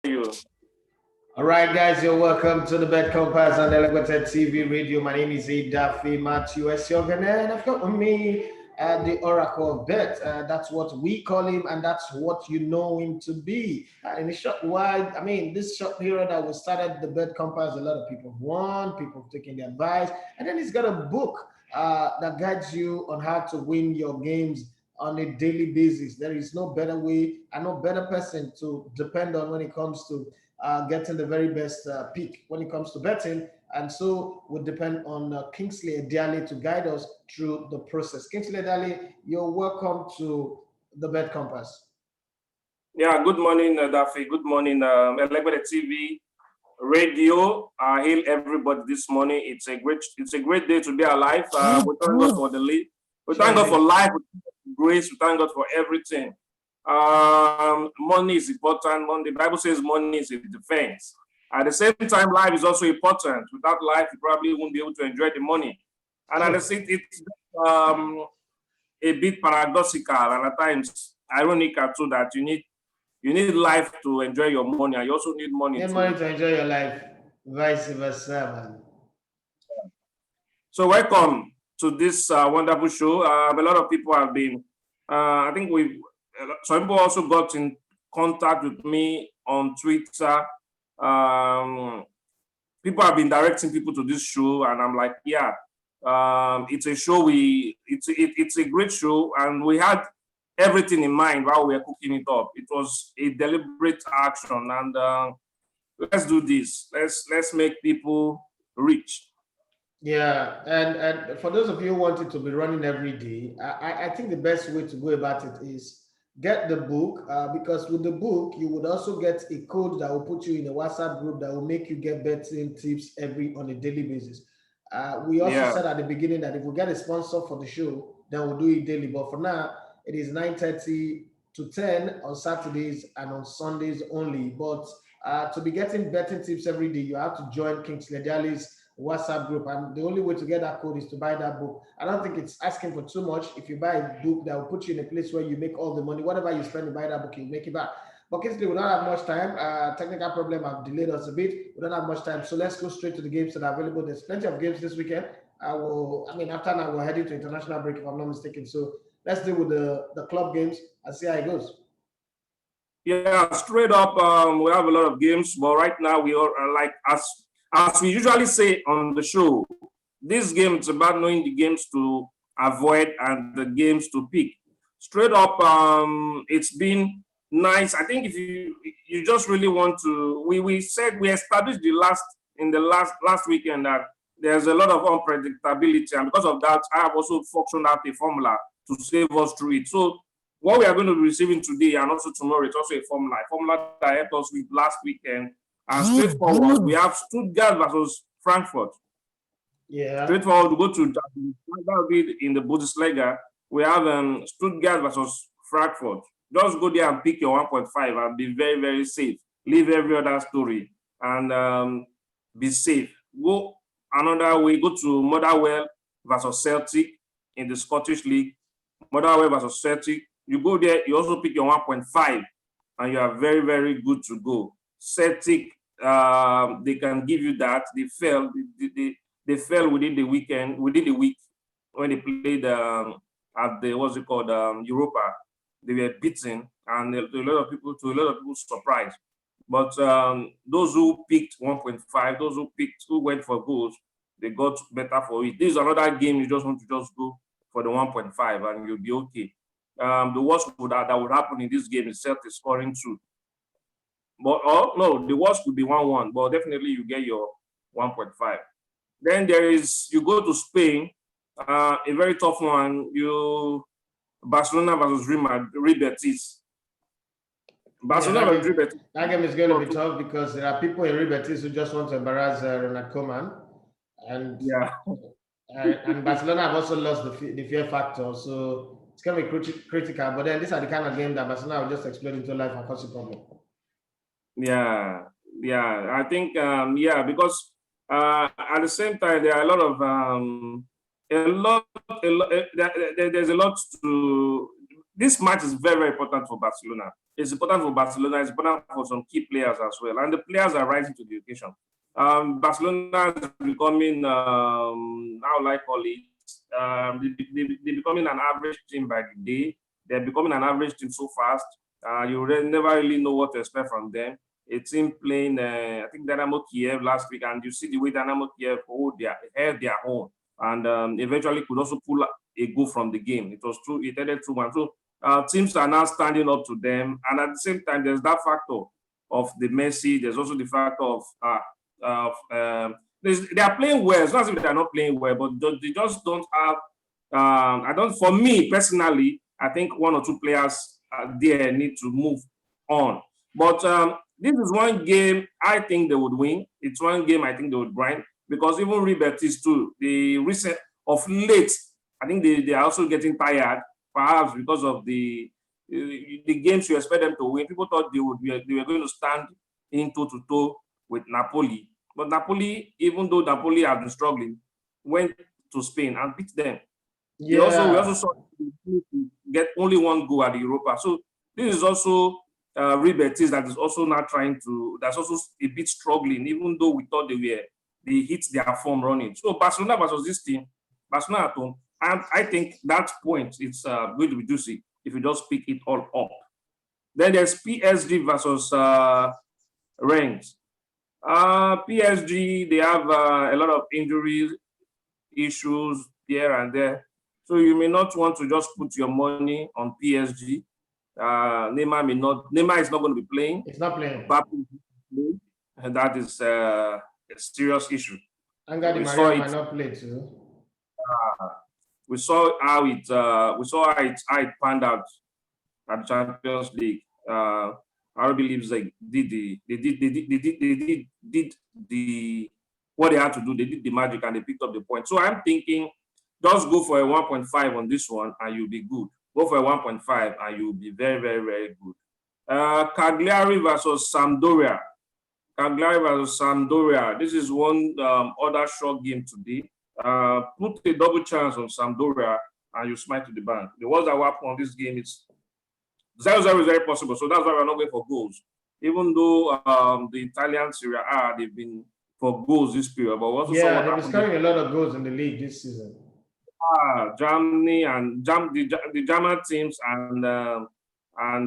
You. All right, guys, you're welcome to the Bet Compass on Elegbetetvradio. My name is Daffy Matthew S. Yogan, and I've got with me the Oracle of Bet. That's what we call him, and that's what you know him to be. In a short while, this short period that we started the Bet Compass, a lot of people have won, people have taken the advice, and then he's got a book that guides you on how to win your games on a daily basis. There is no better way and no better person to depend on when it comes to getting the very best pick when it comes to betting. And so we depend on Kingsley Ediale to guide us through the process. Kingsley Ediale, you're welcome to the Bet Compass. Yeah, good morning, Daffy. Good morning, Elegbete TV radio. I hail everybody this morning. It's a great day to be alive. We thank God for the lead. We thank God for life. We thank God for grace. We thank God for everything. Money is important. Money, the Bible says money is a defense. At the same time, life is also important. Without life, you probably won't be able to enjoy the money. And at the same, it's a bit paradoxical and at times ironical too that you need life to enjoy your money, and you also need money Need money to. to enjoy your life, vice versa, man. So welcome to this wonderful show. A lot of people have been. I think some people also got in contact with me on Twitter. Um, People have been directing people to this show, and I'm like, yeah, it's a show. It's a great show, and we had everything in mind while we were cooking it up. It was a deliberate action, and let's do this. Let's make people rich. Yeah, and for those of you who want it to be running every day, I think the best way to go about it is get the book because with the book you would also get a code that will put you in a WhatsApp group that will make you get betting tips every on a daily basis. We also Yeah, said at the beginning that if we get a sponsor for the show, then we'll do it daily. But for now, it is 9:30 to 10 on Saturdays and on Sundays only. But to be getting betting tips every day, you have to join Kingsley Daly's WhatsApp group. And the only way to get that code is to buy that book. I don't think it's asking for too much. If you buy a book that will put you in a place where you make all the money, whatever you spend to buy that book, you make it back. But Kingsley, we don't have much time. Technical problem have delayed us a bit. We don't have much time. So let's go straight to the games that are available. There's plenty of games this weekend. After now, we're heading to international break, if I'm not mistaken. So let's deal with the club games and see how it goes. yeah. Straight up, we have a lot of games, but right now we are like as we usually say on the show. This game is about knowing the games to avoid and the games to pick. Straight up, it's been nice. I think if you just really want to, we said we established the last weekend that there's a lot of unpredictability, and because of that, I have also functioned out a formula to save us through it. So what we are going to be receiving today and also tomorrow, it's also a formula that helped us with last weekend. And straightforward, we have Stuttgart versus Frankfurt. Yeah. Straightforward, we go to that will be in the Bundesliga. We have Stuttgart versus Frankfurt. Just go there and pick your 1.5 and be very, very safe. Leave every other story and be safe. Go another way, go to Motherwell versus Celtic in the Scottish League. Motherwell versus Celtic. You go there, you also pick your 1.5 and you are very, very good to go. Celtic, they can give you that. They fell. They fell within the week when they played at the what's it called Europa. They were beaten, and to a lot of people's surprise. But those who picked 1.5, those who went for goals, they got better for it. This is another game you just want to just go for the 1.5 and you'll be okay. The worst that would happen in this game is Celtic scoring two. But no, the worst could be 1-1, but definitely you get your 1.5. Then you go to Spain, a very tough one. Barcelona versus Real Betis. Yeah, Barcelona versus Real Betis. that game is going to be tough because there are people in Ribetis who just want to embarrass Ronald Koeman, and Yeah, Barcelona have also lost the fear factor, so it's going to be critical. But then these are the kind of game that Barcelona will just explode into life and cause a problem. yeah, yeah. I think yeah, because at the same time there are a lot of there's a lot to. This match is very, very important for Barcelona. It's important for Barcelona. It's important for some key players as well. And the players are rising to the occasion. Barcelona is becoming, how will I call it? They're becoming an average team by the day. They're becoming an average team so fast. You never really know what to expect from them. A team playing, I think, Dynamo Kiev last week, and you see the way Dynamo Kiev held their own, and eventually could also pull a goal from the game. It was true. It ended 2-1. So teams are now standing up to them, and at the same time, there's that factor of the Messi. There's also the factor of they are playing well. It's not as if they are not playing well, but they just don't have. I don't. For me personally, I think one or two players there need to move on. But this is one game I think they would win. It's one game I think they would grind, because even Real Betis too, the recent of late, I think they are also getting tired, perhaps because of the games you expect them to win. People thought they were going to stand in toe to toe with Napoli, but Napoli, even though Napoli have been struggling, went to Spain and beat them. Yeah. We also saw get only one goal at the Europa. So this is also Real Betis that is also now that's also a bit struggling, even though we thought they hit their form running. So Barcelona versus this team, Barcelona at home, and I think that point it's going to be juicy if you just pick it all up. Then there's PSG versus Rennes. PSG, they have a lot of injuries, issues here and there. So you may not want to just put your money on PSG. Neymar is not going to be playing. It's not playing. And that is a serious issue. Angel Di Maria might not play too. We saw how it panned out at the Champions League. RB Leipzig did what they had to do. They did the magic and they picked up the point. So I'm thinking, just go for a 1.5 on this one and you'll be good. Go for a 1.5 and you'll be very, very, very good. Cagliari versus Sampdoria. Cagliari versus Sampdoria. This is one other short game today. Put a double chance on Sampdoria and you smite to the bank. The ones that will happen on this game, it's 0-0 is very possible. So that's why we're not going for goals. Even though the Italian Serie A, they've been for goals this period. But also they've been scoring a lot of goals in the league this season. Germany and the German teams and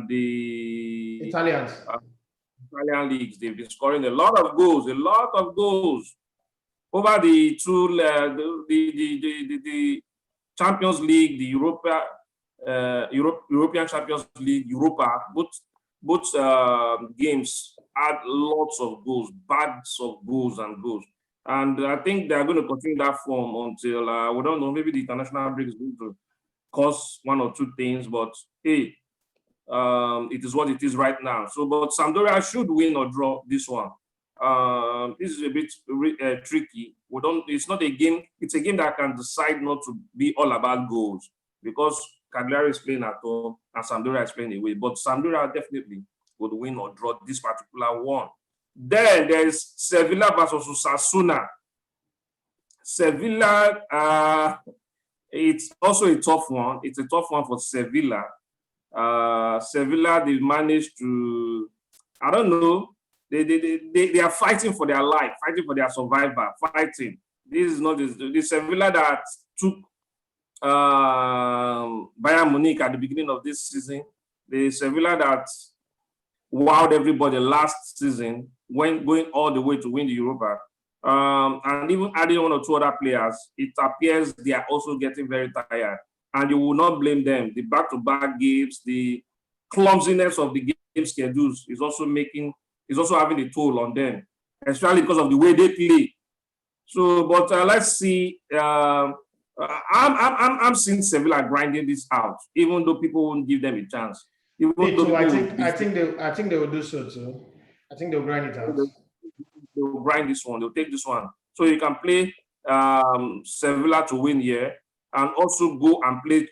the Italians. Italian leagues, they've been scoring a lot of goals over the two the Champions League, the European Champions League, Europa. Both games had lots of goals, bags of goals and goals. And I think they're going to continue that form until, we don't know, maybe the international break is going to cause one or two things, but hey, it is what it is right now. So, but Sampdoria should win or draw this one. This is a bit tricky. It's not a game, it's a game that can decide not to be all about goals, because Cagliari is playing at home and Sampdoria is playing away. But Sampdoria definitely would win or draw this particular one. Then there's Sevilla versus Osasuna. Sevilla, it's also a tough one. It's a tough one for Sevilla. Sevilla, they managed to, I don't know, they are fighting for their life, fighting for their survival, fighting. This is not the Sevilla that took Bayern Munich at the beginning of this season. The Sevilla that wowed everybody last season, going all the way to win the Europa. And even adding one or two other players, it appears they are also getting very tired. And you will not blame them. The back-to-back games, the clumsiness of the game schedules is also having a toll on them, especially because of the way they play. So, but let's see. I'm seeing Sevilla grinding this out, even though people won't give them a chance. I think they will do so too. I think they'll grind it out. They'll grind this one. They'll take this one. So you can play Sevilla to win here, and also go and play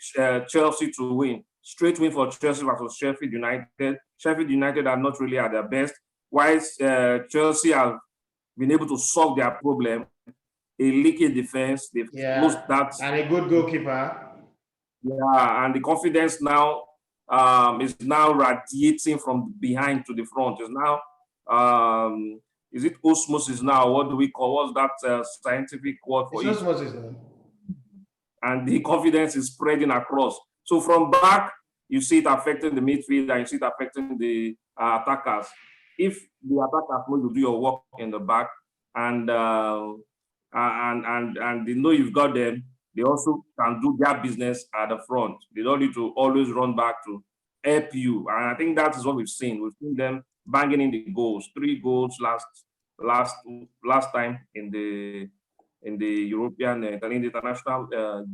Chelsea to win. Straight win for Chelsea versus Sheffield United. Sheffield United are not really at their best, whilst Chelsea have been able to solve their problem. A leaky defense, they've closed that. And a good goalkeeper. Yeah, and the confidence now is now radiating from behind to the front. It's now, is it osmosis now? What do we call, what's that scientific word for it's it? Osmosis now. And the confidence is spreading across. So from back, you see it affecting the midfield and you see it affecting the attackers. If the attackers know you do your work in the back and they know you've got them, they also can do their business at the front. They don't need to always run back to help you. And I think that is what we've seen. We've seen them banging in the goals, 3 goals last time in the European, in the international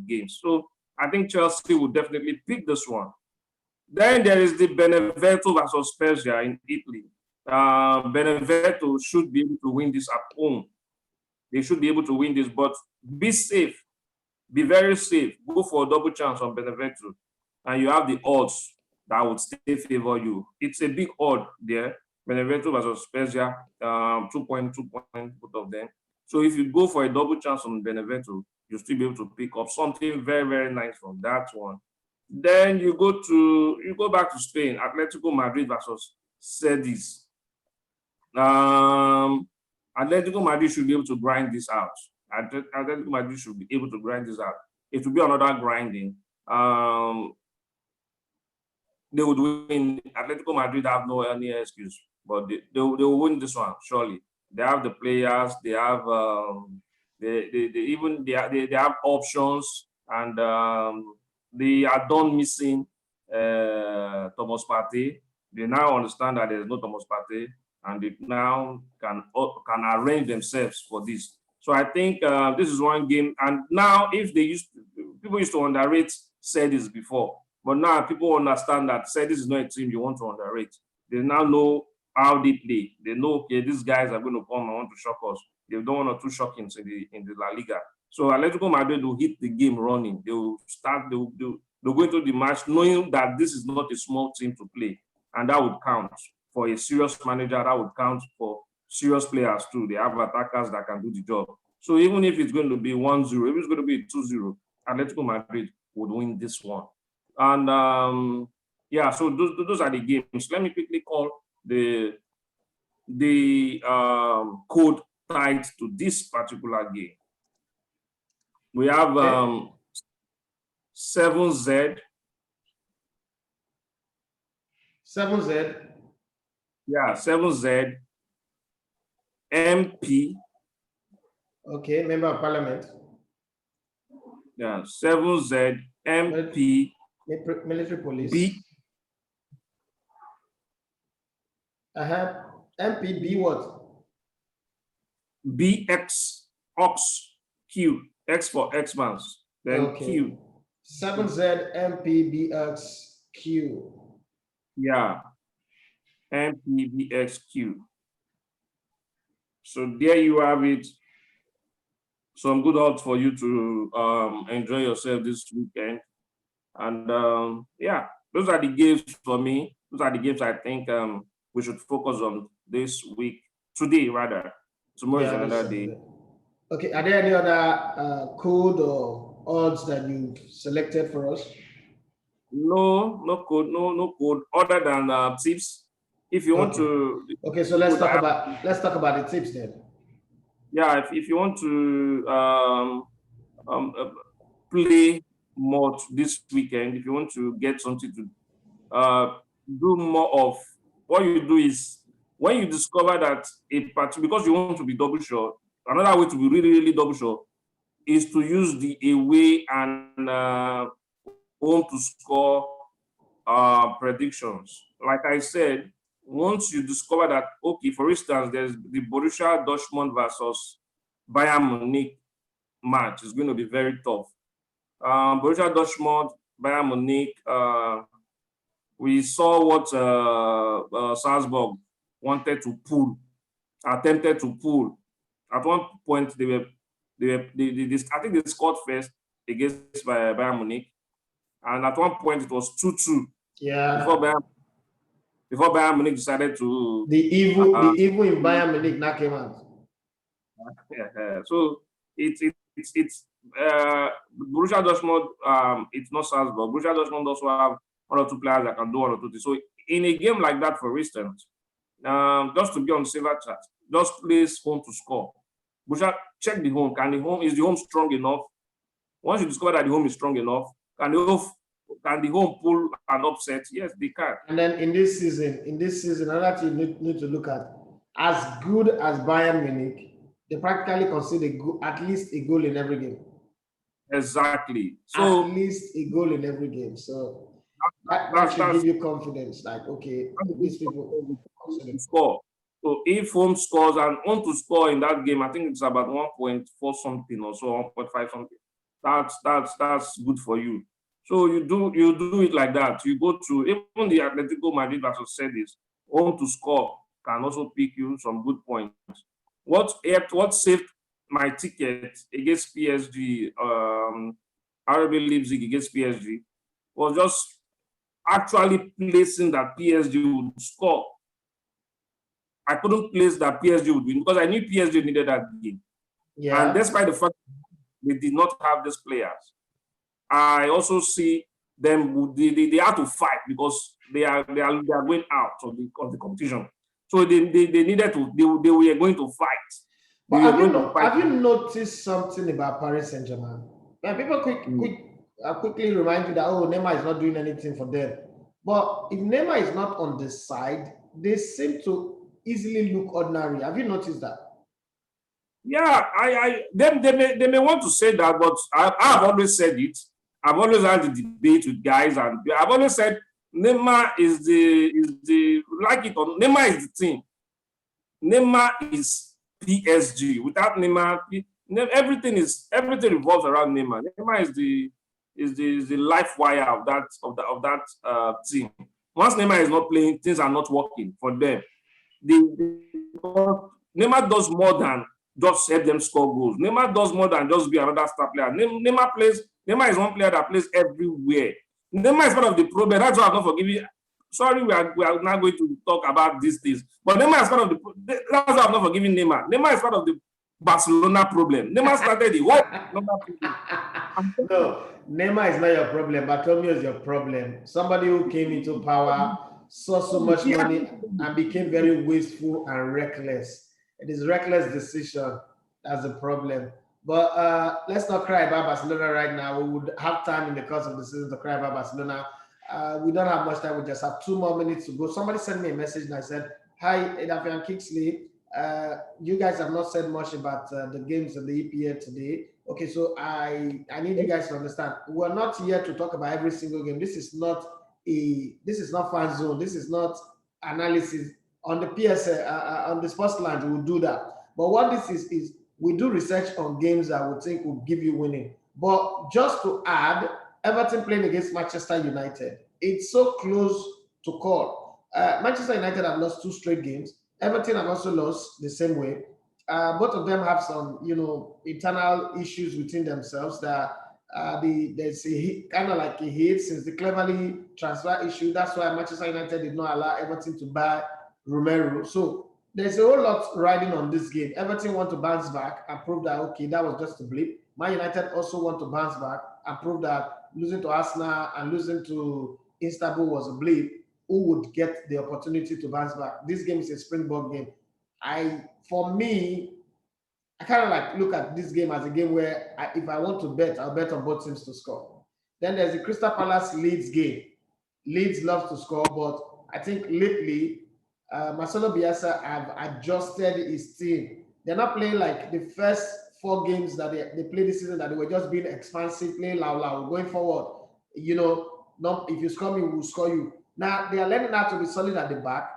games. So I think Chelsea will definitely pick this one. Then there is the Benevento versus Spezia in Italy. Benevento should be able to win this at home. They should be able to win this, but be safe. Be very safe. Go for a double chance on Benevento. And you have the odds that would still favor you. It's a big odd there. Benevento versus Spezia, 2.2 points, both of them. So if you go for a double chance on Benevento, you'll still be able to pick up something very, very nice from that one. Then you go back to Spain, Atletico Madrid versus Cadiz. Atletico Madrid should be able to grind this out. Atletico Madrid should be able to grind this out. It will be another grinding. They would win. Atletico Madrid have no any excuse, but they will win this one surely. They have the players. They have they have options, and they are done missing Thomas Partey. They now understand that there is no Thomas Partey, and they now can arrange themselves for this. So I think this is one game. And now, if people used to underrate Cadiz before, but now people understand that Cadiz is not a team you want to underrate. They now know how they play. They know, okay, these guys are going to come and want to shock us. They've done 1 or 2 shockings in the La Liga. So Atletico Madrid will hit the game running. They will start. They'll go into the match knowing that this is not a small team to play, and that would count for a serious manager. That would count for serious players too. They have attackers that can do the job. So even if it's going to be 1-0, if it's going to be 2-0, Atletico Madrid would win this one. And yeah, so those are the games. Let me quickly call the code tied to this particular game. We have 7Z. 7Z. Yeah, 7Z. MP. Okay, Member of Parliament. Yeah, 7Z. MP. Military Police. B. MP B what? BX Ox Q. X for X-Mans. Then Okay. Q. 7Z MPBXQ. Yeah. MPBXQ. So there you have it. Some good odds for you to enjoy yourself this weekend. And yeah, those are the games for me. Those are the games I think we should focus on this week. Today, rather. Tomorrow is another day. Okay, are there any other code or odds that you've selected for us? No code, no code other than tips. If you want to. Okay, so let's talk about the tips then. Yeah, if you want to play more this weekend, if you want to get something to do more of, what you do is when you discover that because you want to be double sure, another way to be really, really double sure is to use the away and home to score predictions. Like I said, once you discover that, okay, for instance, there's the Borussia Dortmund versus Bayern Munich match is going to be very tough. Borussia Dortmund, Bayern Munich, we saw what Salzburg attempted to pull. At one point, I think they scored first against Bayern Munich, and at one point it was 2-2. Yeah. Before Bayern Munich decided to the evil in Bayern Munich now came out. So it's Borussia Dortmund. It's not Salzburg. Borussia Dortmund also have one or two players that can do one or two things. So in a game like that, for instance, just to be on the safer chat, just place home to score. Busha, check the home. Is the home strong enough? Once you discover that the home is strong enough, can the home pull an upset? Yes, they can. And then in this season, another thing you need to look at, as good as Bayern Munich, they practically concede at least a goal in every game. Exactly. So at least a goal in every game. So that should give you confidence. Like, okay, these people score. So if home scores and home to score in that game, I think it's about 1.4 something or so, 1.5 something. That's good for you. So you do it like that. You go to even the Atletico Madrid versus said this, home to score can also pick you some good points. What saved my ticket against PSG, RB Leipzig against PSG, was just actually placing that PSG would score. I couldn't place that PSG would win because I knew PSG needed that game. Yeah. And despite the fact they did not have these players, I also see them, they have to fight because they are going out of the competition. So they needed to, they were going to fight. But have you noticed something about Paris Saint-Germain? People quickly remind you that, oh, Neymar is not doing anything for them. But if Neymar is not on the side, they seem to easily look ordinary. Have you noticed that? Yeah, they may want to say that, but I've always said it. I've always had the debate with guys, and I've always said Neymar is the like it or Neymar is the team. Neymar is PSG. Without Neymar, everything revolves around Neymar. Neymar is the life wire of that team. Once Neymar is not playing, things are not working for them. Neymar does more than just help them score goals. Neymar does more than just be another star player. Neymar is one player that plays everywhere. Neymar is part of the problem. That's why I'm not forgiving. Sorry, we are not going to talk about these things. But Neymar is part of that's why I'm not forgiving Neymar. Neymar is part of the Barcelona problem. Neymar started the whole Barcelona problem. No, Neymar is not your problem. Bartomeu is your problem. Somebody who came into power, saw so much money, and became very wasteful and reckless. It is reckless decision that's the problem. But let's not cry about Barcelona right now. We would have time in the course of the season to cry about Barcelona. We don't have much time. We just have 2 more minutes to go. Somebody sent me a message and I said, hi, Ediale and Kingsley. You guys have not said much about the games of the EPL today. Okay, so I need you guys to understand. We're not here to talk about every single game. This is not fan zone. This is not analysis on the PSA, on the sports lounge. We'll do that. But what this is we do research on games that we think will give you winning. But just to add, Everton playing against Manchester United. It's so close to call. Manchester United have lost 2 straight games. Everton have also lost the same way. Both of them have some, internal issues within themselves that there's kind of like a hit since the Cleverly transfer issue. That's why Manchester United did not allow Everton to buy Romero. So there's a whole lot riding on this game. Everton want to bounce back and prove that, okay, that was just a blip. Man United also want to bounce back and prove that losing to Arsenal and losing to Istanbul was a blip. Who would get the opportunity to bounce back? This game is a Springbok game. For me, I kind of like look at this game as a game where if I want to bet, I'll bet on both teams to score. Then there's the Crystal Palace Leeds game. Leeds loves to score, but I think lately Marcelo Bielsa have adjusted his team. They're not playing like the first 4 games that they played this season, that they were just being expansive, playing loud, going forward. If you score me, we'll score you. Now they are learning how to be solid at the back,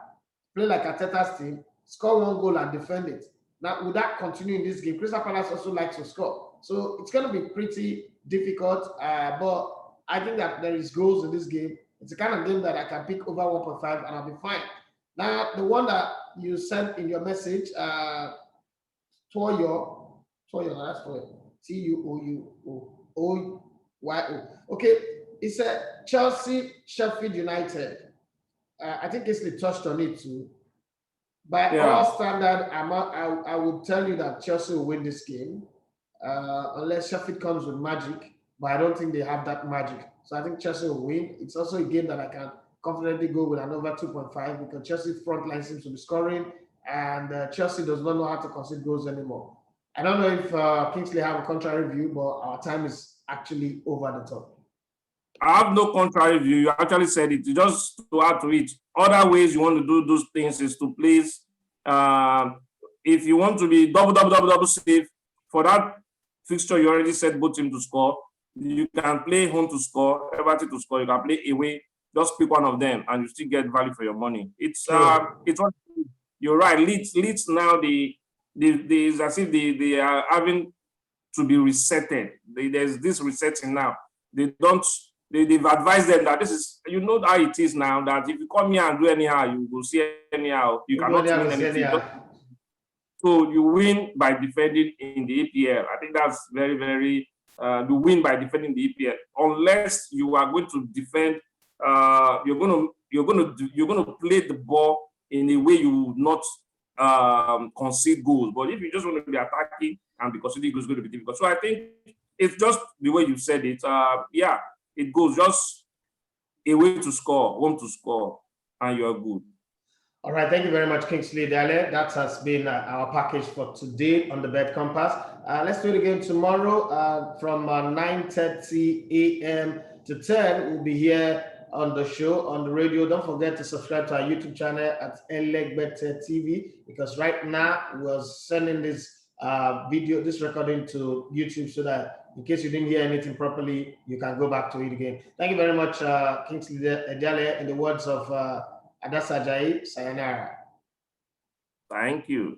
play like Arteta's team, score 1 goal and defend it. Now, would that continue in this game? Crystal Palace also likes to score. So it's going to be pretty difficult, but I think that there is goals in this game. It's the kind of game that I can pick over 1.5 and I'll be fine. Now, the one that you sent in your message, Toyo, that's Toyo, Tuouoyo. Okay, it said Chelsea, Sheffield United. I think Kingsley touched on it too. By all standard, I would tell you that Chelsea will win this game, unless Sheffield comes with magic. But I don't think they have that magic. So I think Chelsea will win. It's also a game that I can confidently go with an over 2.5 because Chelsea's front line seems to be scoring, and Chelsea does not know how to concede goals anymore. I don't know if Kingsley have a contrary view, but our time is actually over the top. I have no contrary view. You actually said it. You just to add to it. Other ways you want to do those things is to place. If you want to be double safe for that fixture, you already said both teams to score. You can play home to score, Everton to score. You can play away. Just pick one of them, and you still get value for your money. It's what you're right. Leeds now it's as if they are having to be resetted. There's this resetting now. They've advised them that this is, you know how it is now, that if you come here and do anyhow, you will see anyhow. You cannot win anything. So you win by defending in the EPL. I think that's very, very, you win by defending the EPL. Unless you are going to defend, you're going to play the ball in a way you will not concede goals. But if you just want to be attacking and be conceding goals, it's going to be difficult. So I think it's just the way you said it. It goes just a way to score, home to score, and you're good. All right, thank you very much, Kingsley Ediale. That has been our package for today on the Bet Compass. Let's do it again tomorrow from 9:30 a.m. to 10. We'll be here on the show, on the radio. Don't forget to subscribe to our YouTube channel at ELEGBETE because right now we're sending this this recording to YouTube so that in case you didn't hear anything properly, you can go back to it again. Thank you very much, Kingsley Ediale. In the words of Adasa Ajayi, sayonara. Thank you.